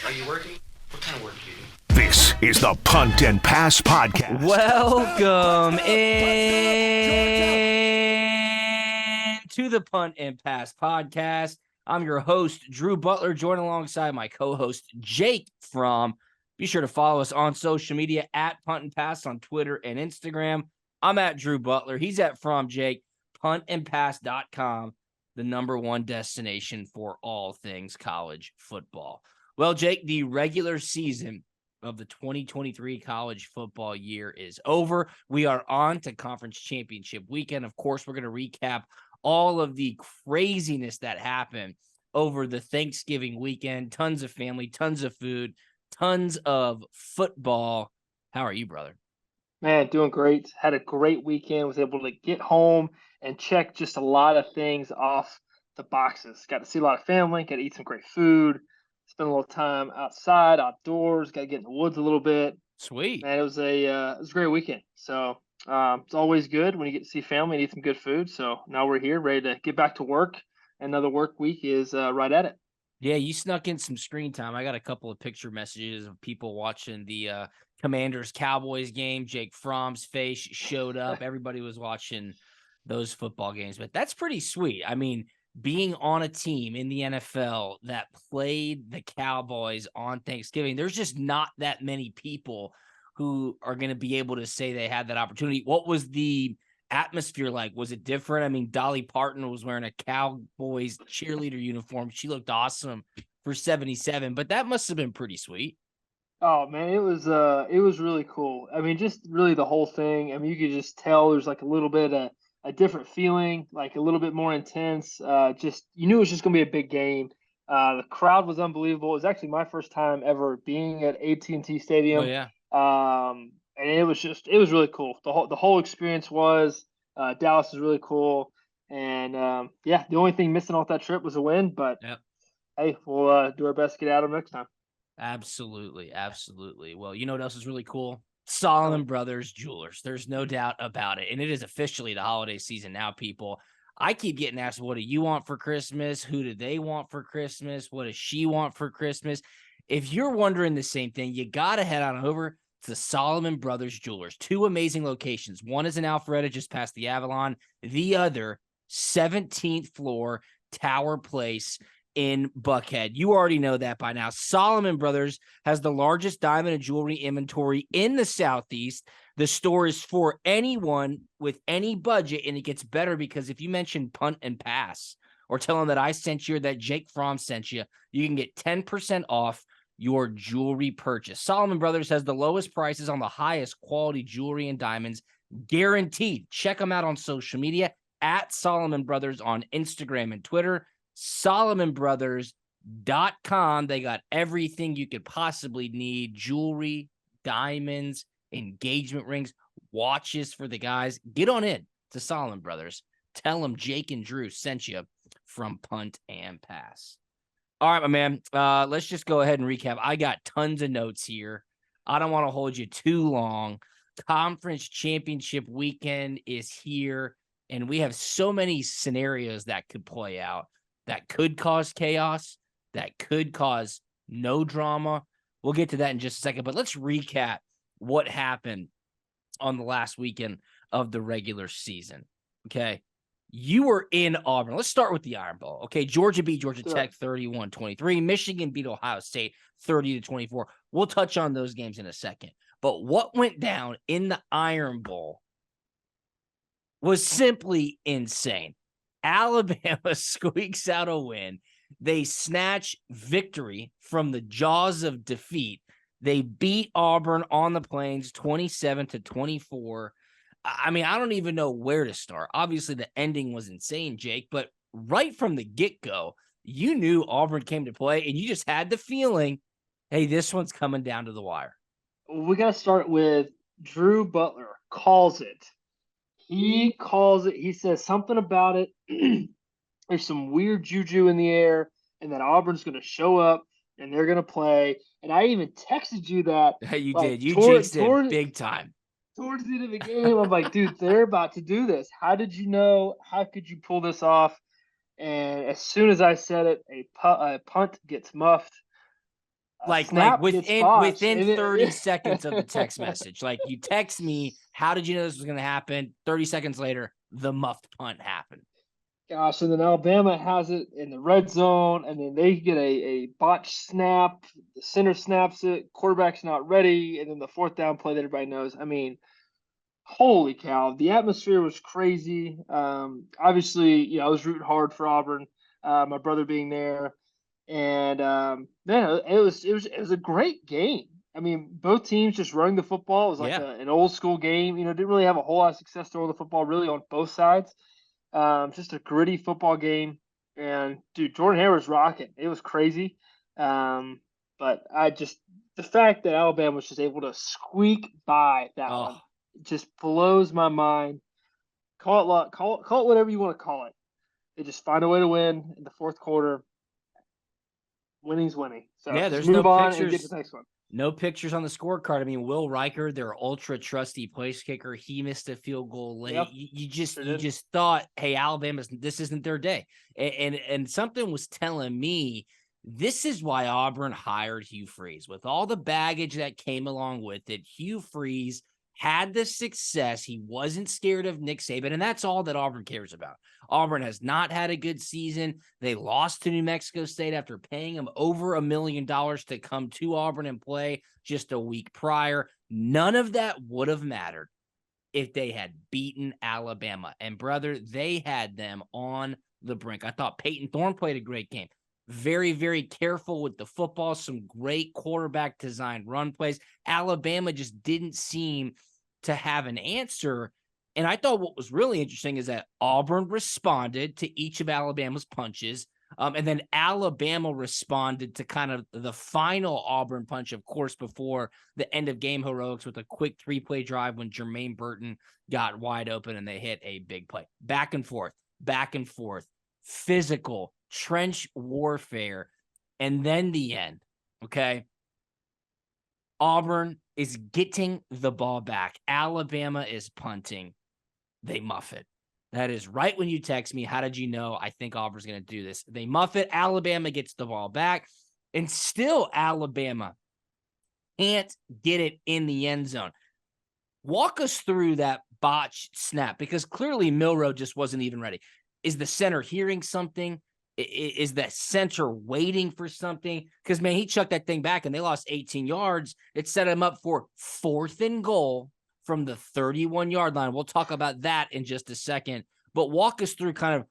Are you working? What kind of work do you do? This is the Punt and Pass Podcast. Welcome in to the Punt and Pass Podcast. I'm your host, Drew Butler, joined alongside my co-host, Jake Fromm. Be sure to follow us on social media at Punt and Pass on Twitter and Instagram. I'm at Drew Butler. He's at Fromm Jake. puntandpass.com, the number one destination for all things college football. Well, Jake, the regular season of the 2023 college football year is over. We are on to conference championship weekend. Of course, we're going to recap all of the craziness that happened over the Thanksgiving weekend. Tons of family, tons of food, tons of football. How are you, brother? Man, doing great. Had a great weekend. Was able to get home and check just a lot of things off the boxes. Got to see a lot of family. Got to eat some great food. Spend a little time outside, outdoors. Got to get in the woods a little bit. Sweet. Man, it was a great weekend. So it's always good when you get to see family and eat some good food. So now we're here, ready to get back to work. Another work week is right at it. Yeah, you snuck in some screen time. I got a couple of picture messages of people watching the Commanders-Cowboys game. Jake Fromm's face showed up. Everybody was watching those football games. But that's pretty sweet. I mean, being on a team in the NFL that played the Cowboys on Thanksgiving, there's just not that many people who are going to be able to say they had that opportunity. What was the atmosphere like? Was it different? I mean, Dolly Parton was wearing a Cowboys cheerleader uniform. She looked awesome for 77, but that must have been pretty sweet. Oh man, it was really cool. I mean, just really the whole thing. I mean, you could just tell there's like a little bit of a different feeling, like a little bit more intense. Just you knew it was just gonna be a big game. The crowd was unbelievable. It was actually my first time ever being at AT&T Stadium. Oh yeah. And it was really cool. The whole experience was Dallas is really cool. And yeah, the only thing missing off that trip was a win, but Yep. hey, we'll do our best to get out of them next time. Absolutely. Absolutely. Well, you know what else is really cool? Solomon Brothers Jewelers. There's no doubt about it. And it is officially the holiday season now, people. I keep getting asked, what do you want for Christmas? Who do they want for Christmas? What does she want for Christmas? If you're wondering the same thing, you got to head on over to Solomon Brothers Jewelers. Two amazing locations. One is in Alpharetta, just past the Avalon. The other, 17th floor, Tower Place in Buckhead. You already know that by now. Solomon Brothers has the largest diamond and jewelry inventory in the Southeast. The store is for anyone with any budget, and it gets better because if you mention Punt and Pass or tell them that I sent you or that Jake Fromm sent you, you can get 10% off your jewelry purchase. Solomon Brothers has the lowest prices on the highest quality jewelry and diamonds, guaranteed. Check them out on social media at Solomon Brothers on Instagram and Twitter. SolomonBrothers.com. They got everything you could possibly need: jewelry, diamonds, engagement rings, watches for the guys. Get on in to Solomon Brothers. Tell them Jake and Drew sent you from Punt and Pass. All right, my man. Let's just go ahead and recap. I got tons of notes here. I don't want to hold you too long. Conference championship weekend is here, and we have so many scenarios that could play out, that could cause chaos, that could cause no drama. We'll get to that in just a second, but let's recap what happened on the last weekend of the regular season. Okay. You were in Auburn. Let's start with the Iron Bowl. Okay. Georgia beat Georgia Tech 31-23. Michigan beat Ohio State 30-24. We'll touch on those games in a second. But what went down in the Iron Bowl was simply insane. Alabama squeaks out a win. They snatch victory from the jaws of defeat. They beat Auburn on the Plains 27-24. I mean, I don't even know where to start. Obviously, the ending was insane, Jake, but right from the get-go, you knew Auburn came to play, and you just had the feeling, hey, this one's coming down to the wire. We got to start with Drew Butler calls it. He calls it. He says something about it. There's some weird juju in the air, and that Auburn's going to show up, and they're going to play. And I even texted you that. You did. You jinxed it big time. Towards the end of the game, I'm like, dude, they're about to do this. How did you know? How could you pull this off? And as soon as I said it, a punt gets muffed. snap gets botched. Within 30 seconds of the text message. Like, you text me, how did you know this was going to happen? 30 seconds later, the muffed punt happened. Gosh, and then Alabama has it in the red zone, and then they get a botched snap. The center snaps it, quarterback's not ready, and then the fourth down play that everybody knows. I mean, holy cow, the atmosphere was crazy. Obviously, I was rooting hard for Auburn, my brother being there, and man, it was a great game. I mean, both teams just running the football. It was like an old school game. Didn't really have a whole lot of success throwing the football really on both sides. Just a gritty football game, and dude, Jordan Hare was rocking. It was crazy. But the fact that Alabama was just able to squeak by that one just blows my mind. Call it luck, call it whatever you want to call it. They just find a way to win in the fourth quarter. Winning's winning. So there's move no on pictures. and get to the next one. No pictures on the scorecard. I mean, Will Riker, their ultra trusty place kicker, he missed a field goal late. Yep. You just thought, hey, this isn't their day. And something was telling me this is why Auburn hired Hugh Freeze. With all the baggage that came along with it, Hugh Freeze had the success. He wasn't scared of Nick Saban, and that's all that Auburn cares about. Auburn has not had a good season. They lost to New Mexico State after paying them over $1 million to come to Auburn and play just a week prior. None of that would have mattered if they had beaten Alabama. And, brother, they had them on the brink. I thought Peyton Thorne played a great game. Very, very careful with the football. Some great quarterback designed run plays. Alabama just didn't seem to have an answer. And I thought what was really interesting is that Auburn responded to each of Alabama's punches. And then Alabama responded to kind of the final Auburn punch, of course, before the end of game heroics with a quick 3-play drive when Jermaine Burton got wide open and they hit a big play. Back and forth, physical, trench warfare, and then the end, okay? Auburn is getting the ball back. Alabama is punting. They muff it. That is right when you text me, how did you know I think Auburn's going to do this? They muff it. Alabama gets the ball back, and still Alabama can't get it in the end zone. Walk us through that botched snap, because clearly Milroe just wasn't even ready. Is the center hearing something? Is the center waiting for something? Because, man, he chucked that thing back and they lost 18 yards. It set him up for 4th and goal from the 31-yard line. We'll talk about that in just a second. But walk us through kind of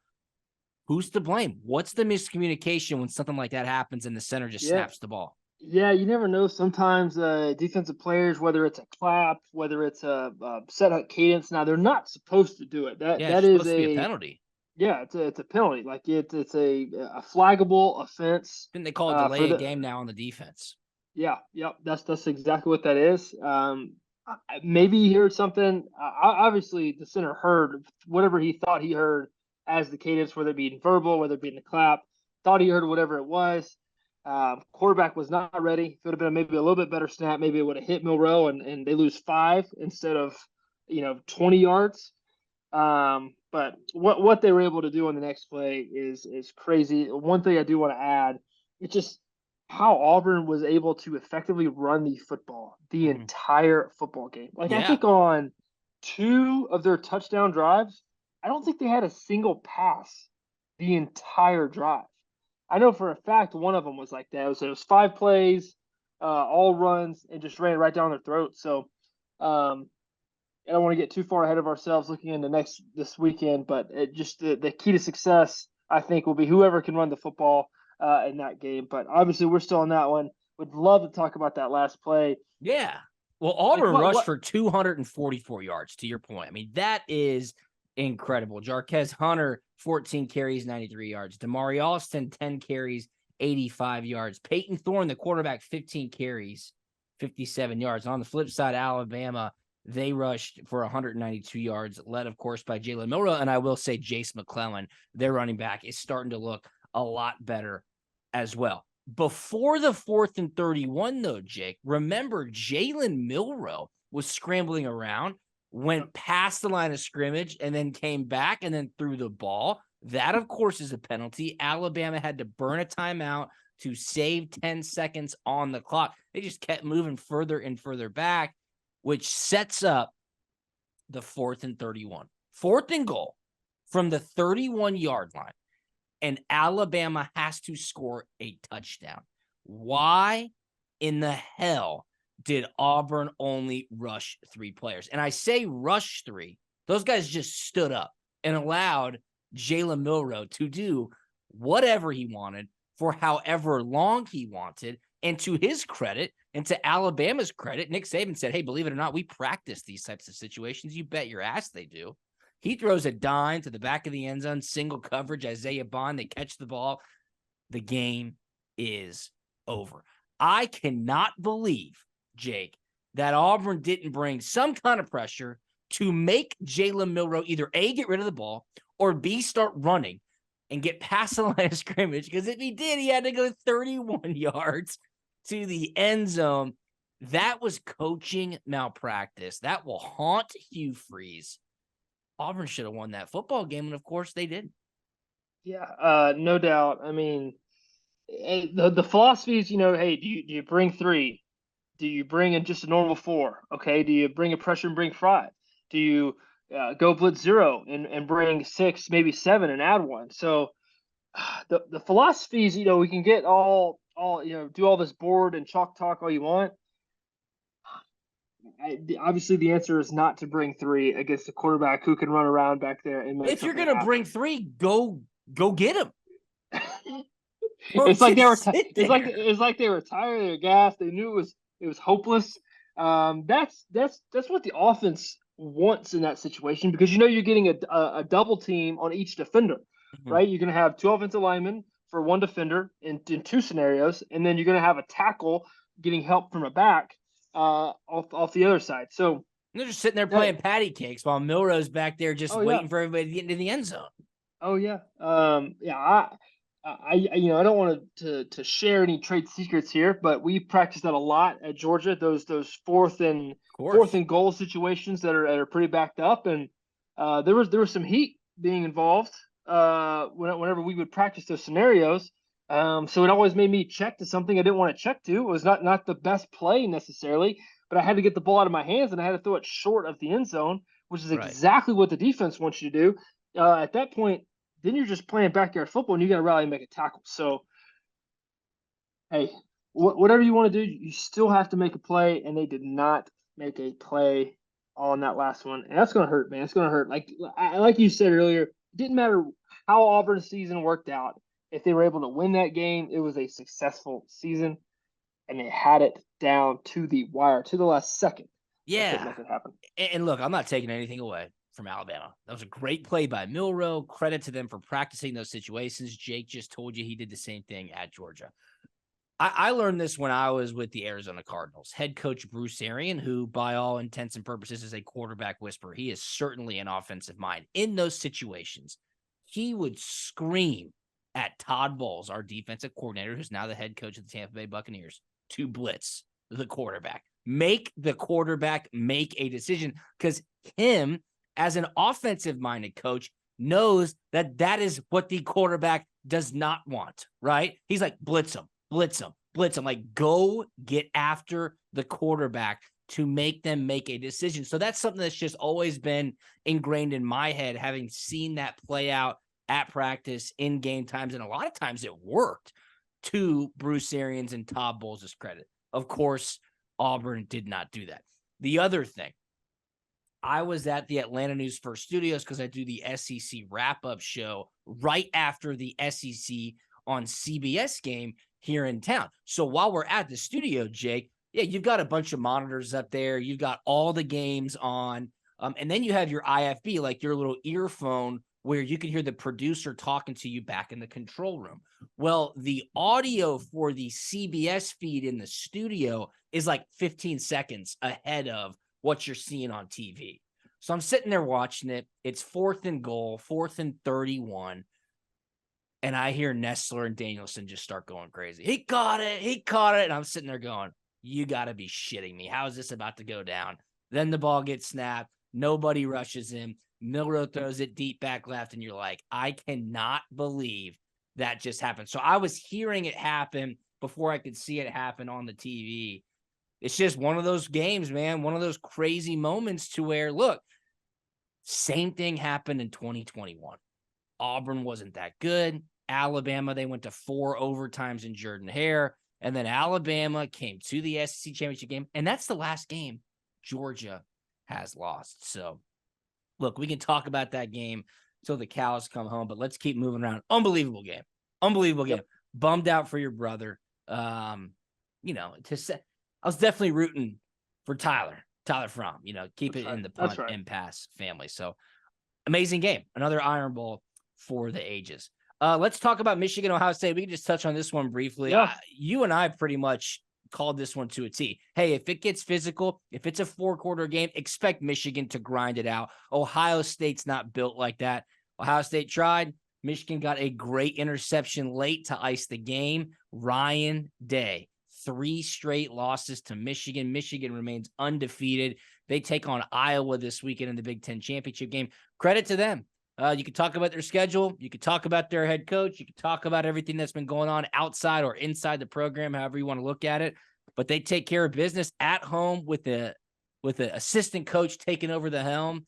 who's to blame. What's the miscommunication when something like that happens and the center just snaps the ball? Yeah, you never know. Sometimes defensive players, whether it's a clap, whether it's a set up cadence, now they're not supposed to do it. That is supposed to be a penalty. Yeah, it's a penalty. Like it's a flaggable offense. Didn't they call it delay a game now on the defense? Yeah, yep. That's exactly what that is. Maybe he heard something. Obviously, the center heard whatever he thought he heard as the cadence, whether it be verbal, whether it be in the clap. Thought he heard whatever it was. Quarterback was not ready. If it would have been maybe a little bit better snap, maybe it would have hit Milroe and they lose 5 instead of 20 yards. But what they were able to do on the next play is crazy. One thing I do want to add, it's just how Auburn was able to effectively run the football the entire football game. Like I think on 2 of their touchdown drives, I don't think they had a single pass the entire drive. I know for a fact one of them was like that. It was 5 plays, all runs, and just ran right down their throat. So I don't want to get too far ahead of ourselves looking into this weekend, but just the key to success, I think, will be whoever can run the football in that game. But obviously, we're still on that one. Would love to talk about that last play. Yeah. Well, Auburn rushed for 244 yards, to your point. I mean, that is incredible. Jarquez Hunter, 14 carries, 93 yards. Damari Alston, 10 carries, 85 yards. Peyton Thorne, the quarterback, 15 carries, 57 yards. On the flip side, Alabama, they rushed for 192 yards, led, of course, by Jalen Milroe. And I will say Jace McClellan, their running back, is starting to look a lot better as well. Before the 4th and 31, though, Jake, remember Jalen Milroe was scrambling around, went past the line of scrimmage, and then came back and then threw the ball. That, of course, is a penalty. Alabama had to burn a timeout to save 10 seconds on the clock. They just kept moving further and further back, which sets up the 4th and 31. 4th and goal from the 31-yard line, and Alabama has to score a touchdown. Why in the hell did Auburn only rush 3 players? And I say rush 3. Those guys just stood up and allowed Jalen Milroe to do whatever he wanted for however long he wanted. And to his credit, and to Alabama's credit, Nick Saban said, hey, believe it or not, we practice these types of situations. You bet your ass they do. He throws a dime to the back of the end zone, single coverage, Isaiah Bond. They catch the ball. The game is over. I cannot believe, Jake, that Auburn didn't bring some kind of pressure to make Jalen Milroe either A, get rid of the ball, or B, start running and get past the line of scrimmage. Because if he did, he had to go 31 yards to the end zone. That was coaching malpractice. That will haunt Hugh Freeze. Auburn should have won that football game, and of course they didn't. Yeah, no doubt. I mean, the philosophy is, hey, do you bring 3? Do you bring in just a normal 4? Okay. Do you bring a pressure and bring 5? Do you go blitz 0 and bring 6, maybe 7 and add 1? So the philosophy is, we can get all do all this board and chalk talk all you want. Obviously, the answer is not to bring 3 against a quarterback who can run around back there and make. If you're gonna bring 3, go get him. It's like they were. It's like they were tired. They were gassed. They knew it was hopeless. That's what the offense wants in that situation, because you're getting a double team on each defender, right? You're gonna have 2 offensive linemen for 1 defender in 2 scenarios, and then you're gonna have a tackle getting help from a back off the other side. So they're just sitting there playing patty cakes while Milroe's back there just waiting for everybody to get into the end zone. Oh yeah. I don't want to share any trade secrets here, but we practiced that a lot at Georgia. Those 4th and goal situations that are pretty backed up, and there was some heat being involved whenever we would practice those scenarios. So it always made me check to something I didn't want to check to. It was not the best play necessarily, but I had to get the ball out of my hands and I had to throw it short of the end zone, which is exactly what the defense wants you to do. At that point, then you're just playing backyard football and you got to rally and make a tackle. So, hey, whatever you want to do, you still have to make a play, and they did not make a play on that last one. And that's going to hurt, man. It's going to hurt. Like you said earlier, it didn't matter how Auburn's season worked out. If they were able to win that game, it was a successful season, and they had it down to the wire, to the last second. Yeah. Make it happen. And look, I'm not taking anything away from Alabama. That was a great play by Milroe. Credit to them for practicing those situations. Jake just told you he did the same thing at Georgia. I learned this when I was with the Arizona Cardinals. Head coach Bruce Arians, who by all intents and purposes is a quarterback whisperer. He is certainly an offensive mind. In those situations, he would scream at Todd Bowles, our defensive coordinator, who's now the head coach of the Tampa Bay Buccaneers, to blitz the quarterback. Make the quarterback make a decision, because him, as an offensive-minded coach, knows that is what the quarterback does not want, right? He's like, blitz him, blitz him, blitz him. Like, go get after the quarterback to make them make a decision. So that's something that's just always been ingrained in my head, having seen that play out at practice, in game times, and a lot of times it worked, to Bruce Arians and Todd Bowles' credit. Of course, Auburn did not do that. The other thing, I was at the Atlanta News First Studios because I do the SEC wrap-up show right after the SEC on CBS game here in town. So while we're at the studio, Jake, you've got a bunch of monitors up there. You've got all the games on. And then you have your IFB, like your little earphone, where you can hear the producer talking to you back in the control room. Well, the audio for the CBS feed in the studio is like 15 seconds ahead of what you're seeing on TV. So I'm sitting there watching it. It's 4th and goal, 4th and 31. And I hear Nestler and Danielson just start going crazy. He caught it. And I'm sitting there going, you got to be shitting me. How is this about to go down? Then the ball gets snapped. Nobody rushes him. Milroe throws it deep back left. And you're like, I cannot believe that just happened. So I was hearing it happen before I could see it happen on the TV. It's just one of those games, man, one of those crazy moments to where, look, same thing happened in 2021. Auburn wasn't that good. Alabama, they went to 4 overtimes in Jordan-Hare. And then Alabama came to the SEC championship game. And that's the last game Georgia has lost. So, look, we can talk about that game till the cows come home, but let's keep moving around. Unbelievable game. Unbelievable game. Bummed out for your brother. You know, I was definitely rooting for Tyler Fromm, you know, keep it in the punt and pass family. So amazing game. Another Iron Bowl for the ages. Let's talk about Michigan, Ohio State. We can just touch on this one briefly. Yeah. You and I pretty much called this one to a T. Hey, if it gets physical, if it's a 4-quarter game, expect Michigan to grind it out. Ohio State's not built like that. Ohio State tried. Michigan got a great interception late to ice the game. Ryan Day, 3 straight losses to Michigan. Michigan remains undefeated. They take on Iowa this weekend in the Big Ten championship game. Credit to them. You could talk about their schedule. You could talk about their head coach. You could talk about everything that's been going on outside or inside the program, however you want to look at it. But they take care of business at home with the assistant coach taking over the helm.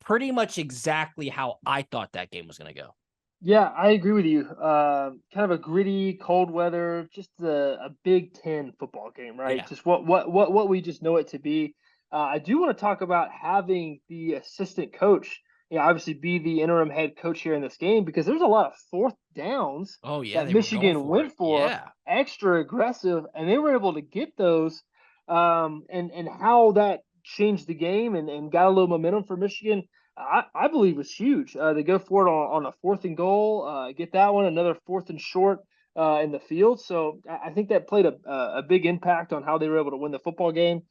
Pretty much exactly how I thought that game was going to go. Yeah, I agree with you. Kind of a gritty, cold weather, just a Big Ten football game, right? Yeah. Just what we just know it to be. I do want to talk about having the assistant coach, obviously be the interim head coach here in this game, because there's a lot of 4th downs that Michigan went for, extra aggressive, and they were able to get those. And how that changed the game and got a little momentum for Michigan, I believe was huge. They go for it on a 4th and goal, get that one, another 4th and short in the field. So I think that played a big impact on how they were able to win the football game.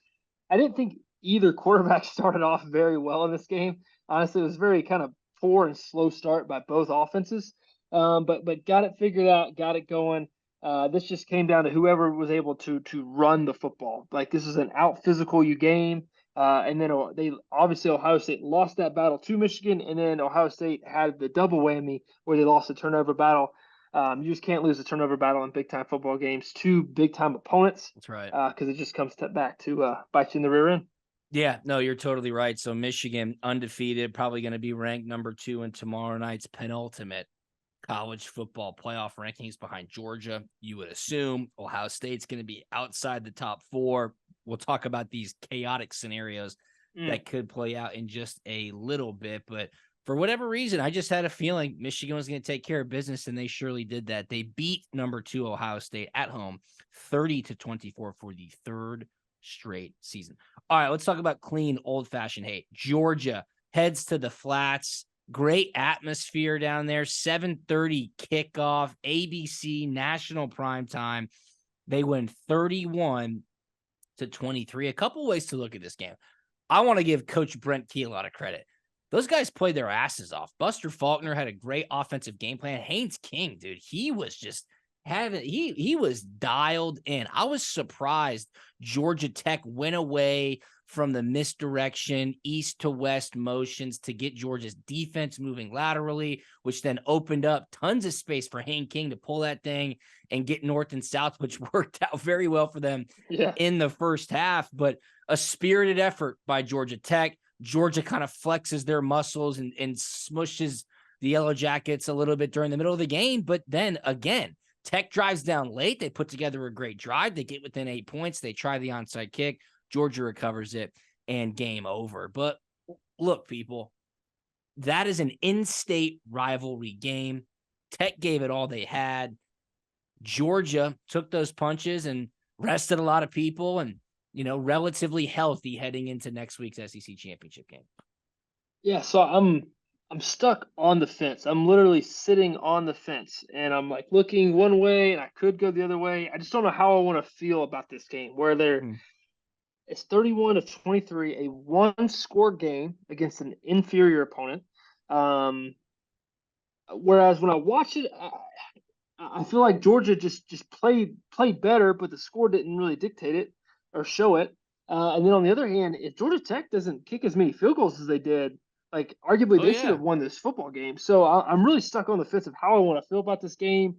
I didn't think either quarterback started off very well in this game. Honestly, it was very kind of poor and slow start by both offenses. But got it figured out, got it going. This just came down to whoever was able to run the football. Like, this is an out physical you game. And then they obviously Ohio State lost that battle to Michigan, and then Ohio State had the double whammy where they lost the turnover battle. You just can't lose a turnover battle in big time football games to big time opponents. That's right. Because it just comes back to bite you in the rear end. Yeah, no, you're totally right. So Michigan undefeated, probably going to be ranked number 2 in tomorrow night's penultimate college football playoff rankings behind Georgia. You would assume Ohio State's going to be outside the top 4. We'll talk about these chaotic scenarios that could play out in just a little bit. But for whatever reason, I just had a feeling Michigan was going to take care of business, and they surely did that. They beat number 2 Ohio State at home 30-24 for the 3rd straight season. All right, let's talk about clean, old-fashioned hate. Georgia heads to the Flats. Great atmosphere down there. 7:30 kickoff, ABC national primetime. They win 31-23. A couple ways to look at this game. I want to give Coach Brent Key a lot of credit. Those guys played their asses off. Buster Faulkner had a great offensive game plan. Haynes King, dude, he was just he was dialed in. I was surprised Georgia Tech went away from the misdirection, east to west motions to get Georgia's defense moving laterally, which then opened up tons of space for Haynes King to pull that thing and get north and south, which worked out very well for them in the first half. But a spirited effort by Georgia Tech. Georgia kind of flexes their muscles and smushes the Yellow Jackets a little bit during the middle of the game. But then again, Tech drives down late. They put together a great drive. They get within 8 points. They try the onside kick. Georgia recovers it, and game over. But look, people, that is an in-state rivalry game. Tech gave it all they had. Georgia took those punches and rested a lot of people and, relatively healthy heading into next week's SEC championship game. Yeah, so I'm stuck on the fence. I'm literally sitting on the fence, and I'm like looking one way, and I could go the other way. I just don't know how I want to feel about this game, where it's 31-23, a 1-score game against an inferior opponent. Whereas when I watch it, I feel like Georgia just played better, but the score didn't really dictate it or show it. And then on the other hand, if Georgia Tech doesn't kick as many field goals as they did, Like, arguably, Oh, they should yeah. have won this football game. So I'm really stuck on the fence of how I want to feel about this game.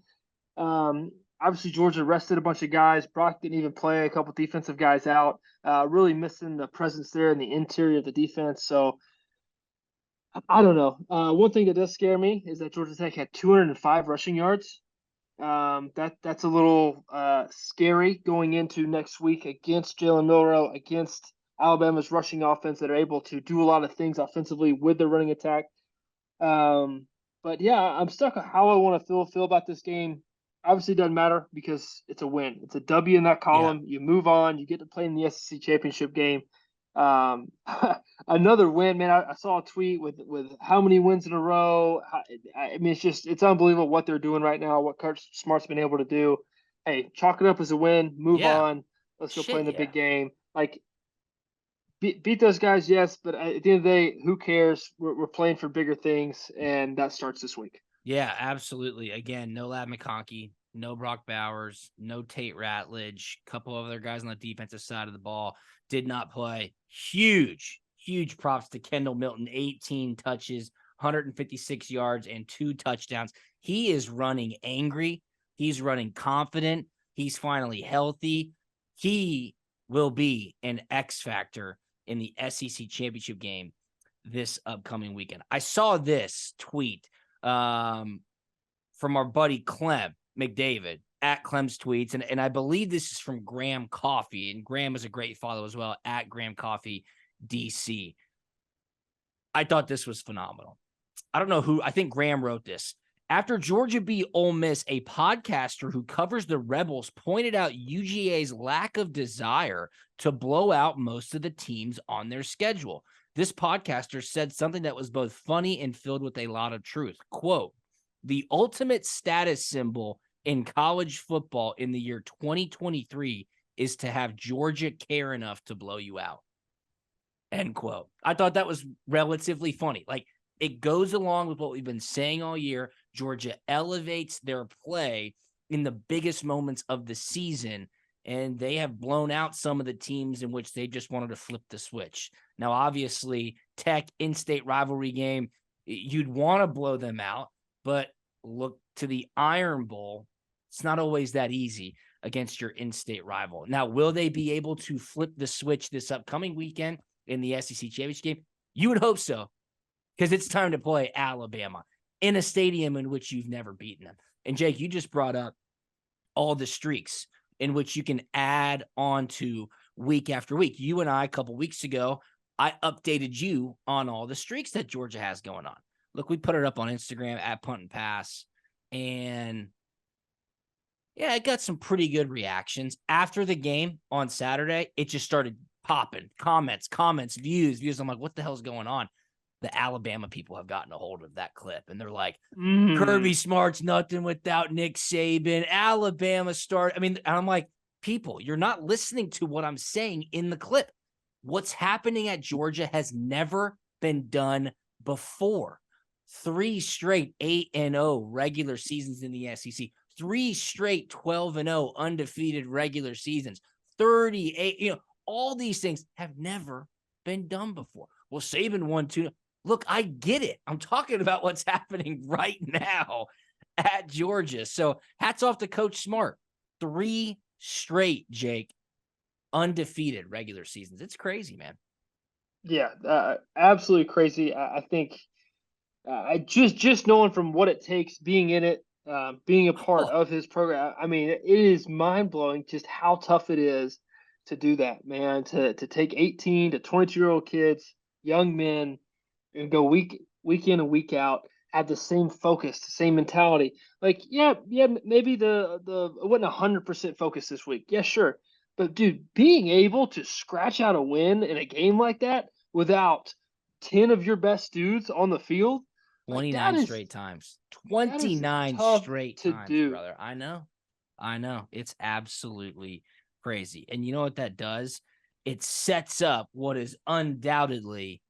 Obviously, Georgia rested a bunch of guys. Brock didn't even play a couple defensive guys out. Really missing the presence there in the interior of the defense. So I don't know. One thing that does scare me is that Georgia Tech had 205 rushing yards. That's a little scary going into next week against Jalen Milroe, against Alabama's rushing offense that are able to do a lot of things offensively with their running attack. But yeah, I'm stuck on how I want to feel about this game. Obviously, it doesn't matter because it's a win. It's a W in that Yeah. column. You move on. You get to play in the SEC championship game. Um, Another win, man. I saw a tweet with how many wins in a row. I mean, it's unbelievable what they're doing right now. What Coach Smart's been able to do. Hey, chalk it up as a win. Move Yeah. on. Let's go play Shit, in the yeah. big game. Like, beat those guys, yes, but at the end of the day, who cares? We're playing for bigger things, and that starts this week. Yeah, absolutely. Again, no Lab McConkey, no Brock Bowers, no Tate Ratledge. A couple of other guys on the defensive side of the ball did not play. Huge props to Kendall Milton. 18 touches, 156 yards, and 2 touchdowns. He is running angry. He's running confident. He's finally healthy. He will be an X factor in the SEC championship game this upcoming weekend. I saw this tweet from our buddy Clem McDavid at Clem's Tweets. And I believe this is from Graham Coffee. And Graham is a great follow as well at Graham Coffee DC. I thought this was phenomenal. I don't know who, I think Graham wrote this. After Georgia beat Ole Miss, a podcaster who covers the Rebels pointed out UGA's lack of desire to blow out most of the teams on their schedule. This podcaster said something that was both funny and filled with a lot of truth. Quote, the ultimate status symbol in college football in the year 2023 is to have Georgia care enough to blow you out. End quote. I thought that was relatively funny. Like, it goes along with what we've been saying all year. Georgia elevates their play in the biggest moments of the season, and they have blown out some of the teams in which they just wanted to flip the switch. Now, obviously, Tech in-state rivalry game, you'd want to blow them out, but look to the Iron Bowl. It's not always that easy against your in-state rival. Now, will they be able to flip the switch this upcoming weekend in the SEC championship game? You would hope so, because it's time to play Alabama in a stadium in which you've never beaten them. And Jake, you just brought up all the streaks in which you can add on to week after week. You and I, a couple weeks ago, I updated you on all the streaks that Georgia has going on. Look, we put it up on Instagram at Punt and Pass, and yeah, it got some pretty good reactions. After the game on Saturday, it just started popping. Comments, views. I'm like, what the hell's going on? The Alabama people have gotten a hold of that clip, and they're like, Kirby Smart's nothing without Nick Saban. Alabama start. I mean, and I'm like, people, you're not listening to what I'm saying in the clip. What's happening at Georgia has never been done before. 3 straight 8-0 regular seasons in the SEC. 3 straight 12-0 undefeated regular seasons. 38, all these things have never been done before. Well, Saban won 2. Look, I get it. I'm talking about what's happening right now at Georgia. So hats off to Coach Smart. 3 straight, Jake, undefeated regular seasons. It's crazy, man. Yeah, absolutely crazy. I think I just knowing from what it takes, being in it, being a part of his program. I mean, it is mind blowing just how tough it is to do that, man. To take 18 to 22-year-old kids, young men, and go week in and week out, have the same focus, the same mentality. Like, yeah, maybe the it wasn't 100% focus this week. Yeah, sure, but dude, being able to scratch out a win in a game like that without 10 of your best dudes on the field, like 29 straight times. that is 29 tough straight to times, do. brother. I know. It's absolutely crazy. And you know what that does? It sets up what is undoubtedly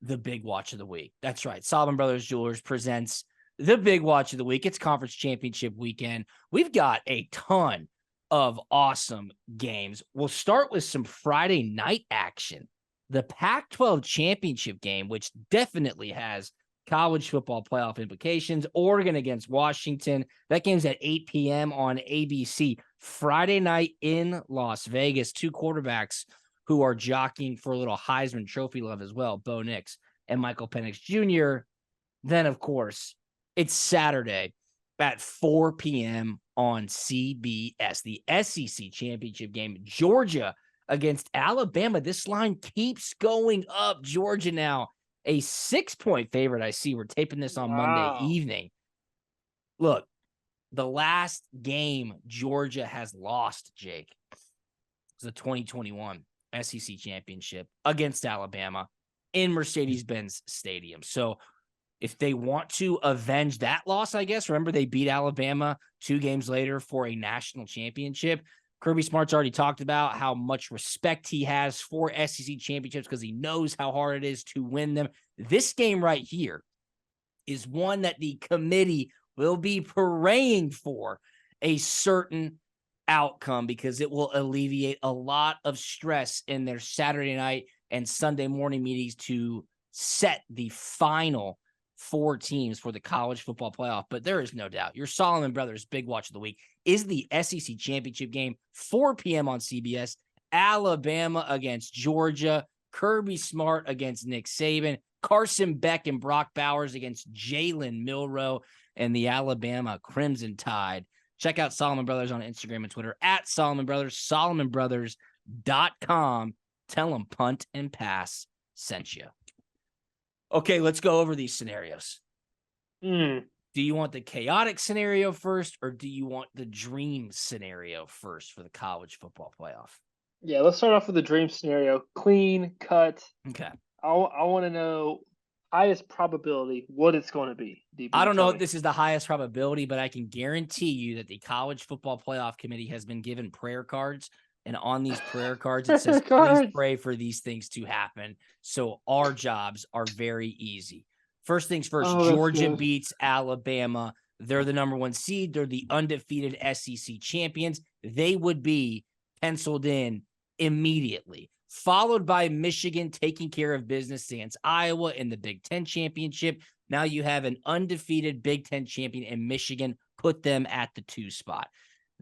the big watch of the week. That's right. Solomon Brothers Jewelers presents the big watch of the week. It's conference championship weekend. We've got a ton of awesome games. We'll start with some Friday night action The Pac-12 championship game, which definitely has college football playoff implications. Oregon against Washington. That game's at 8 p.m. on ABC. Friday night in Las Vegas. Two quarterbacks who are jockeying for a little Heisman Trophy love as well, Bo Nix and Michael Penix Jr. Then, of course, it's Saturday at 4 p.m. on CBS. The SEC championship game, Georgia against Alabama. This line keeps going up. Georgia now a 6-point favorite. I see we're taping this on Monday evening. Look, the last game Georgia has lost, Jake, was the 2021 SEC championship against Alabama in Mercedes-Benz Stadium. So if they want to avenge that loss, I guess, remember they beat Alabama 2 games later for a national championship. Kirby Smart's already talked about how much respect he has for SEC championships because he knows how hard it is to win them. This game right here is one that the committee will be praying for a certain outcome because it will alleviate a lot of stress in their Saturday night and Sunday morning meetings to set the final 4 teams for the college football playoff. But there is no doubt your Solomon Brothers big watch of the week is the SEC championship game, 4 p.m. on CBS, Alabama against Georgia, Kirby Smart against Nick Saban, Carson Beck and Brock Bowers against Jalen Milroe and the Alabama Crimson Tide. Check out Solomon Brothers on Instagram and Twitter at Solomon Brothers, SolomonBrothers.com. Tell them Punt and Pass sent you. Okay, let's go over these scenarios. Do you want the chaotic scenario first, or do you want the dream scenario first for the college football playoff? Yeah, let's start off with the dream scenario. Clean cut. Okay. I want to know highest probability what it's going to be. DB, I don't know tell if me. this is the highest probability, but I can guarantee you that the college football playoff committee has been given prayer cards. And on these prayer cards, it says, please pray for these things to happen. So our jobs are very easy. First things first, Georgia beats Alabama. They're the number 1 seed. They're the undefeated SEC champions. They would be penciled in immediately, followed by Michigan taking care of business against Iowa in the Big Ten championship. Now you have an undefeated Big Ten champion in Michigan. Put them at the 2 spot.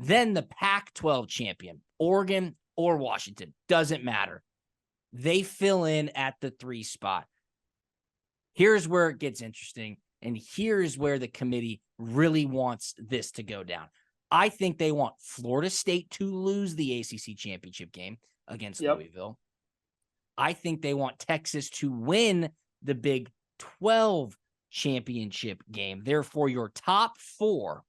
Then the Pac-12 champion, Oregon or Washington, doesn't matter. They fill in at the 3 spot. Here's where it gets interesting, and here's where the committee really wants this to go down. I think they want Florida State to lose the ACC championship game against Louisville. I think they want Texas to win the Big 12 championship game. Therefore, your top 4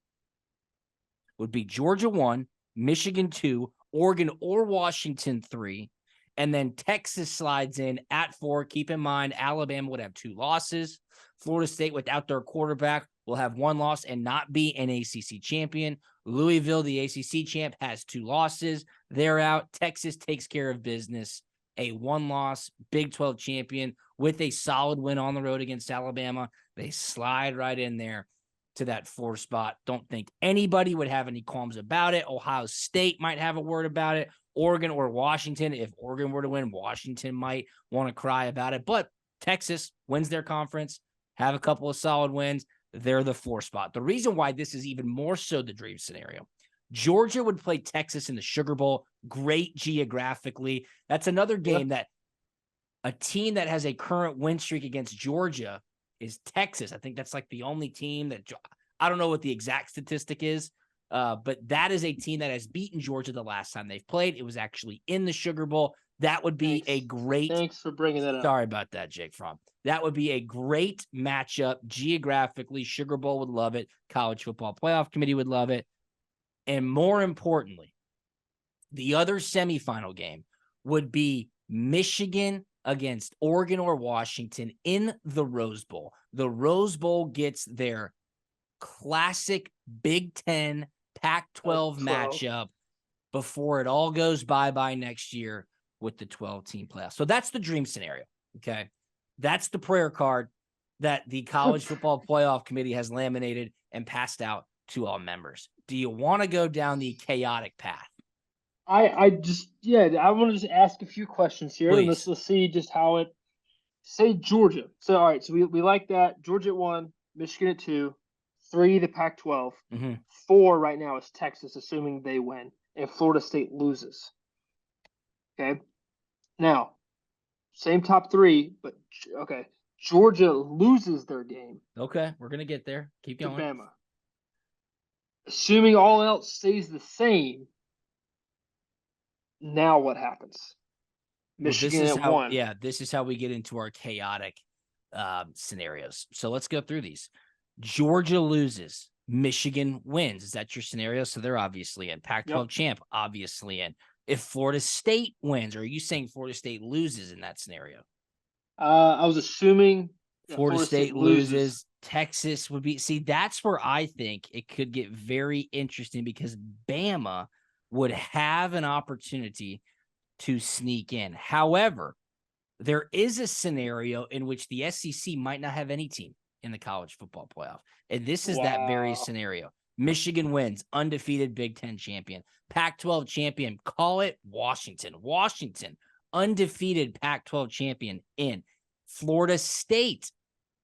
would be Georgia 1, Michigan 2, Oregon or Washington 3, and then Texas slides in at 4. Keep in mind, Alabama would have 2 losses. Florida State, without their quarterback, will have 1 loss and not be an ACC champion. Louisville, the ACC champ, has 2 losses. They're out. Texas takes care of business. A 1-loss Big 12 champion with a solid win on the road against Alabama. They slide right in there to that 4 spot. Don't think anybody would have any qualms about it. Ohio State might have a word about it. Oregon or Washington. If Oregon were to win, Washington might want to cry about it. But Texas wins their conference, have a couple of solid wins. They're the 4 spot. The reason why this is even more so the dream scenario, Georgia would play Texas in the Sugar Bowl. Great geographically. That's another game that a team that has a current win streak against Georgia is Texas. I think that's like the only team that I don't know what the exact statistic is, but that is a team that has beaten Georgia the last time they've played. It was actually in the Sugar Bowl. That would be a great. Thanks for bringing that up. Sorry about that, Jake Fromm. That would be a great matchup geographically. Sugar Bowl would love it. College Football Playoff Committee would love it. And more importantly, the other semifinal game would be Michigan against Oregon or Washington in the Rose Bowl. The Rose Bowl gets their classic Big Ten Pac-12 matchup before it all goes bye-bye next year with the 12-team playoffs. So that's the dream scenario, okay? That's the prayer card that the College Football Playoff Committee has laminated and passed out to all members. Do you want to go down the chaotic path? I just I want to just ask a few questions here, and let's Please. let's see just how it. Say Georgia. So all right, so we like that. Georgia at 1, Michigan at 2, 3 the Pac-12, Mm-hmm. 4 right now is Texas, assuming they win, and Florida State loses. Okay, now same top 3, but okay, Georgia loses their game Okay, we're gonna get there. Keep to going. Bama. Assuming all else stays the same, now what happens? Well, this Michigan is at how, 1. yeah, this is how we get into our chaotic scenarios. So let's go through these. Georgia loses. Michigan wins. Is that your scenario? So they're obviously in. Yep. Pac-12 champ, obviously in. If Florida State wins, or are you saying Florida State loses in that scenario? I was assuming that Florida Florida State State loses. loses. Texas would be. See, that's where I think it could get very interesting because Bama would have an opportunity to sneak in. However, there is a scenario in which the SEC might not have any team in the college football playoff. And this is that very Wow. scenario. Michigan wins, undefeated Big Ten champion. Pac-12 champion, call it Washington. Washington, undefeated Pac-12 champion in. Florida State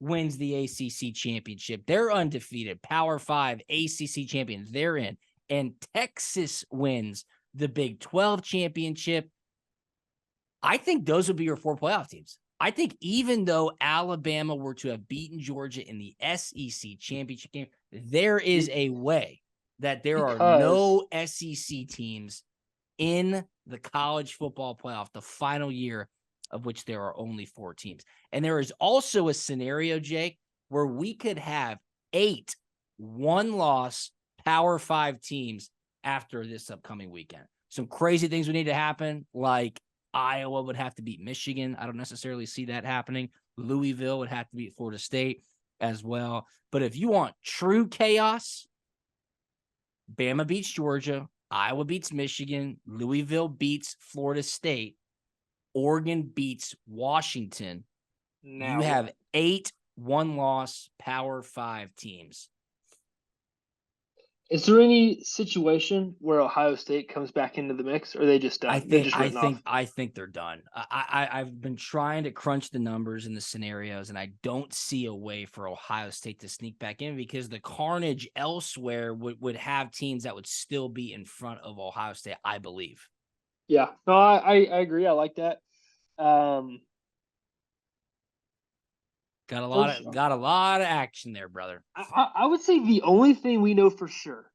wins the ACC championship. They're undefeated. Power 5 ACC champion. They're in. And Texas wins the Big 12 championship. I think those would be your 4 playoff teams. I think even though Alabama were to have beaten Georgia in the SEC championship game, there is a way that there are Because no SEC teams in the college football playoff, the final year of which there are only 4 teams. And there is also a scenario, Jake, where we could have 8 one-loss Power 5 teams after this upcoming weekend. Some crazy things would need to happen, like Iowa would have to beat Michigan. I don't necessarily see that happening. Louisville would have to beat Florida State as well. But if you want true chaos, Bama beats Georgia, Iowa beats Michigan, Louisville beats Florida State, Oregon beats Washington. You now have what? 8 one-loss Power 5 teams. Is there any situation where Ohio State comes back into the mix, or are they just I done? They're think just I written off. think I think they're done. I've been trying to crunch the numbers and the scenarios, and I don't see a way for Ohio State to sneak back in because the carnage elsewhere would have teams that would still be in front of Ohio State, I believe. Yeah, no, I agree. I like that. Um, Got a for lot of sure. got a lot of action there, brother. I would say the only thing we know for sure,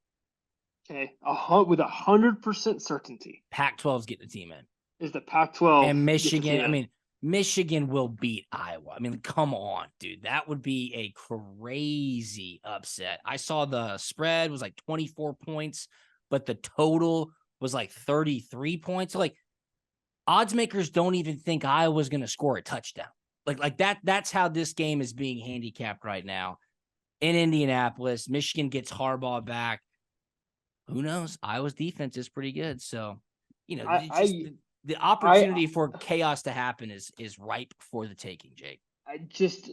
okay, with 100% certainty, Pac-12's getting the team in. is the Pac-12 And gets a Michigan, team I in. mean, Michigan will beat Iowa. I mean, come on, dude. That would be a crazy upset. I saw the spread was like 24 points, but the total was like 33 points. So like odds makers don't even think Iowa's going to score a touchdown. Like that's how this game is being handicapped right now in Indianapolis. Michigan gets Harbaugh back. Who knows? Iowa's defense is pretty good. So, just I the I opportunity for chaos to happen is ripe for the taking, Jake. I just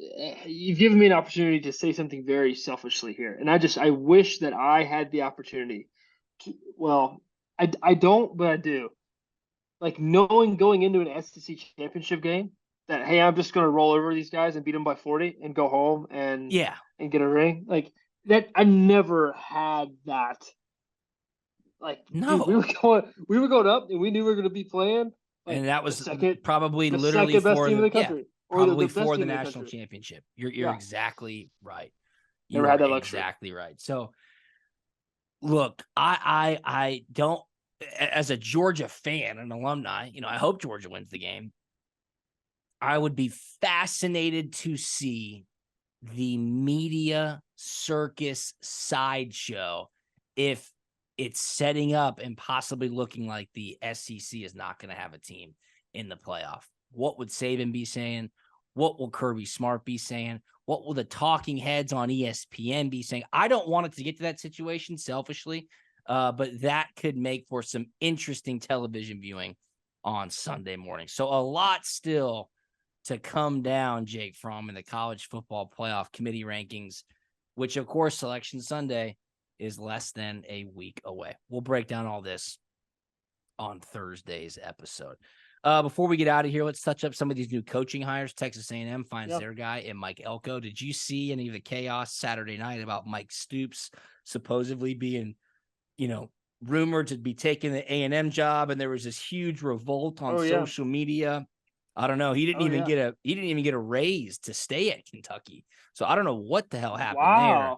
you've given me an opportunity to say something very selfishly here, and I wish that I had the opportunity to. Well, I don't, but I do. Like knowing going into an SEC championship game that hey, I'm just gonna roll over these guys and beat them by 40 and go home Yeah. and get a ring. Like that, I never had that. Like, dude, No. we were going up, and we knew we were gonna be playing like And that the was second probably the literally second best for team in the yeah, country, or probably the best for the team in the national country. championship. You're Yeah, exactly right. never You had are that luxury. exactly right. So look, I don't as a Georgia fan and alumni, I hope Georgia wins the game. I would be fascinated to see the media circus sideshow if it's setting up and possibly looking like the SEC is not going to have a team in the playoff. What would Saban be saying? What will Kirby Smart be saying? What will the talking heads on ESPN be saying? I don't want it to get to that situation selfishly, but that could make for some interesting television viewing on Sunday morning. So a lot still to come down, Jake Fromm, in the college football playoff committee rankings, which, of course, Selection Sunday is less than a week away. We'll break down all this on Thursday's episode. Before we get out of here, let's touch up some of these new coaching hires. Texas A&M finds their guy in Mike Elko. Did you see any of the chaos Saturday night about Mike Stoops supposedly being, rumored to be taking the A&M job, and there was this huge revolt on social media? I don't know. He didn't even get a raise to stay at Kentucky. So I don't know what the hell happened there.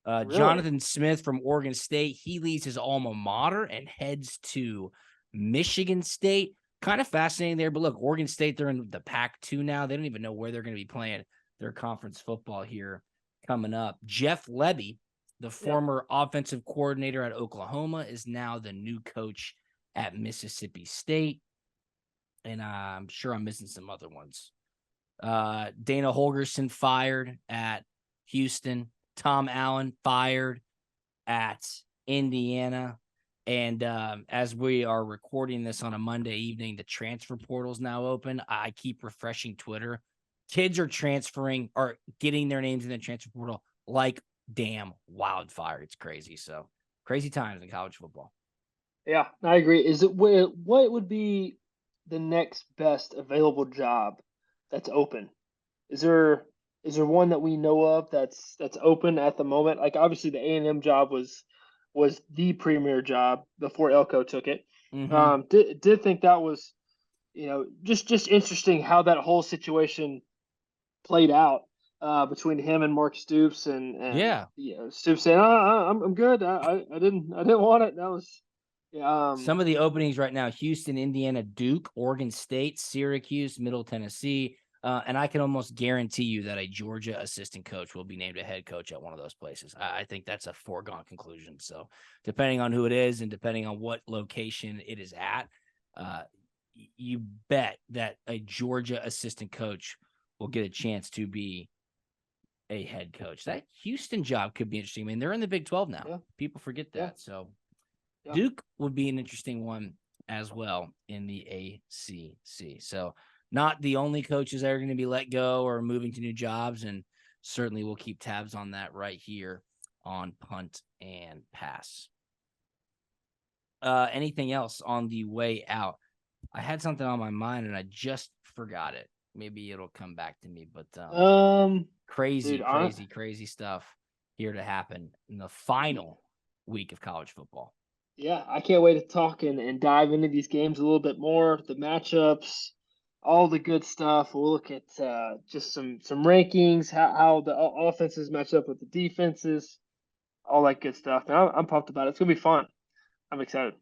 Really? Jonathan Smith from Oregon State, he leaves his alma mater and heads to Michigan State. Kind of fascinating there, but look, Oregon State, they're in the Pac-2 now. They don't even know where they're going to be playing their conference football here coming up. Jeff Lebby, the former offensive coordinator at Oklahoma, is now the new coach at Mississippi State. And I'm sure I'm missing some other ones. Dana Holgerson fired at Houston. Tom Allen fired at Indiana. And as we are recording this on a Monday evening, the transfer portal is now open. I keep refreshing Twitter. Kids are transferring or getting their names in the transfer portal like damn wildfire. It's crazy. So crazy times in college football. Yeah, I agree. What would be the next best available job that's open? Is there one that we know of that's open at the moment? Like obviously the A&M job was the premier job before Elko took it. Mm-hmm. Did think that was, just interesting how that whole situation played out between him and Mark Stoops and Stoops saying, I'm good. I didn't want it. That was some of the openings right now: Houston, Indiana, Duke, Oregon State, Syracuse, Middle Tennessee. And I can almost guarantee you that a Georgia assistant coach will be named a head coach at one of those places. I think that's a foregone conclusion. So depending on who it is and depending on what location it is at, you bet that a Georgia assistant coach will get a chance to be a head coach. That Houston job could be interesting. I mean, they're in the Big 12 now. Yeah. People forget that. Yeah. So Duke would be an interesting one as well in the ACC. So not the only coaches that are going to be let go or moving to new jobs, and certainly we'll keep tabs on that right here on Punt and Pass. Anything else on the way out? I had something on my mind and I just forgot it. Maybe it'll come back to me, but crazy stuff here to happen in the final week of college football. Yeah, I can't wait to talk and dive into these games a little bit more, the matchups, all the good stuff. We'll look at just some rankings, how the offenses match up with the defenses, all that good stuff. And I'm pumped about it. It's going to be fun. I'm excited.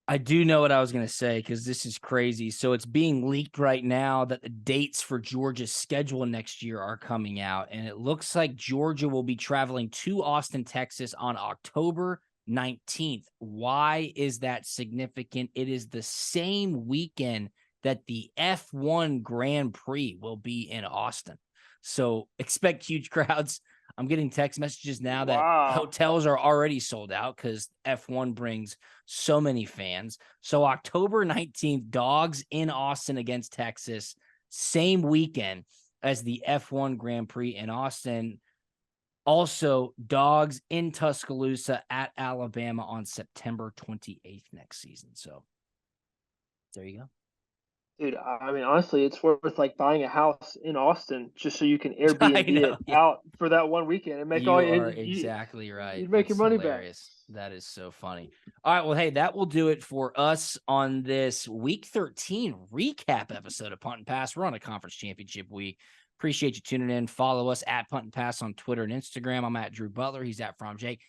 I do know what I was going to say because this is crazy. So it's being leaked right now that the dates for Georgia's schedule next year are coming out. And it looks like Georgia will be traveling to Austin, Texas on October 19th. Why is that significant? It is the same weekend that the F1 Grand Prix will be in Austin. So expect huge crowds. I'm getting text messages now that hotels are already sold out because F1 brings so many fans. So October 19th, Dawgs in Austin against Texas, same weekend as the F1 Grand Prix in Austin. Also, Dawgs in Tuscaloosa at Alabama on September 28th next season. So there you go. Dude, I mean, honestly, it's worth like buying a house in Austin just so you can Airbnb it out for that one weekend and make exactly right. You'd make your money hilarious. Back. That is so funny. All right, well, hey, that will do it for us on this Week 13 recap episode of Punt and Pass. We're on a conference championship week. Appreciate you tuning in. Follow us at Punt and Pass on Twitter and Instagram. I'm at Drew Butler. He's at From Jake.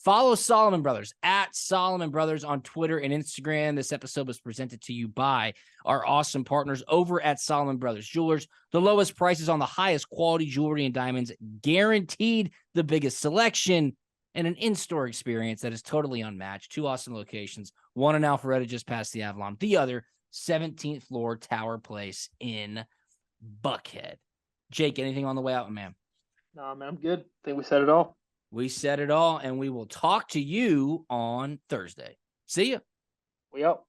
Follow Solomon Brothers at Solomon Brothers on Twitter and Instagram. This episode was presented to you by our awesome partners over at Solomon Brothers Jewelers. The lowest prices on the highest quality jewelry and diamonds, guaranteed the biggest selection, and an in-store experience that is totally unmatched. 2 awesome locations, one in Alpharetta just past the Avalon, the other 17th floor Tower Place in Buckhead. Jake, anything on the way out, man? No, man, I'm good. I think we said it all. We said it all, and we will talk to you on Thursday. See ya. We out.